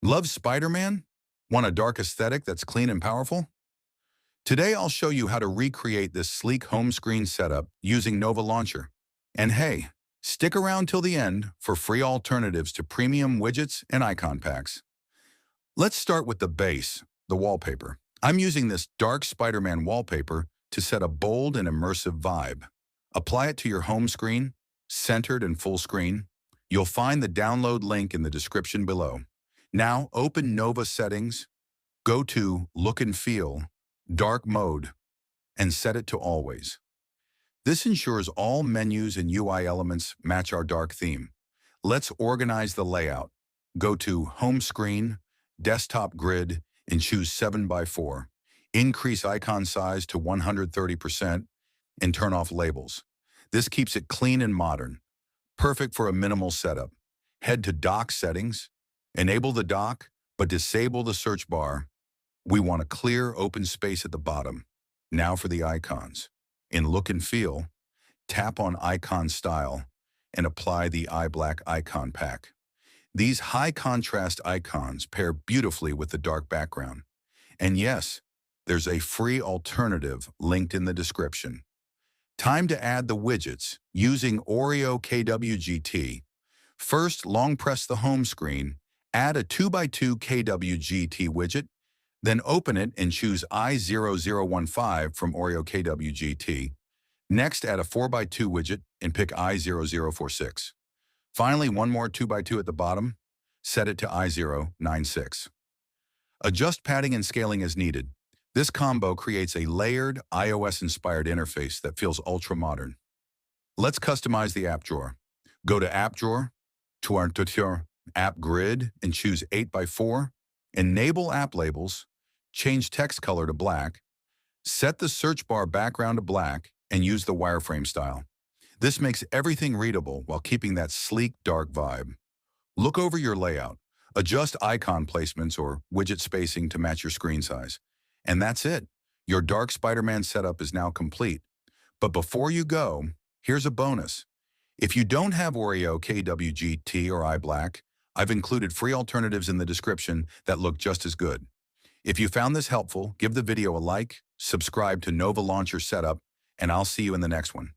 Love Spider-Man? Want a dark aesthetic that's clean and powerful? Today I'll show you how to recreate this sleek home screen setup using Nova Launcher. And hey, stick around till the end for free alternatives to premium widgets and icon packs. Let's start with the base, the wallpaper. I'm using this dark Spider-Man wallpaper to set a bold and immersive vibe. Apply it to your home screen, centered and full screen. You'll find the download link in the description below. Now open Nova Settings, go to Look and Feel, Dark Mode, and set it to Always. This ensures all menus and UI elements match our dark theme. Let's organize the layout. Go to Home Screen, Desktop Grid, and choose 7x4. Increase icon size to 130% and turn off labels. This keeps it clean and modern, perfect for a minimal setup. Head to Dock Settings, enable the dock, but disable the search bar. We want a clear open space at the bottom. Now for the icons. In Look and Feel, tap on Icon Style and apply the iBlack icon pack. These high contrast icons pair beautifully with the dark background. And yes, there's a free alternative linked in the description. Time to add the widgets using Oreo KWGT. First, long press the home screen, add a 2x2 KWGT widget, then open it and choose I0015 from Oreo KWGT. Next, add a 4x2 widget and pick I0046. Finally, one more 2x2 at the bottom, set it to I096. Adjust padding and scaling as needed. This combo creates a layered, iOS-inspired interface that feels ultra-modern. Let's customize the app drawer. Go to App Drawer, to our App Grid, and choose 8x4. Enable app labels, change text color to black, set the search bar background to black, and use the wireframe style. This makes everything readable while keeping that sleek, dark vibe. Look over your layout. Adjust icon placements or widget spacing to match your screen size. And that's it. Your dark Spider-Man setup is now complete. But before you go, here's a bonus. If you don't have Oreo KWGT or iBlack, I've included free alternatives in the description that look just as good. If you found this helpful, give the video a like, subscribe to Nova Launcher Setup, and I'll see you in the next one.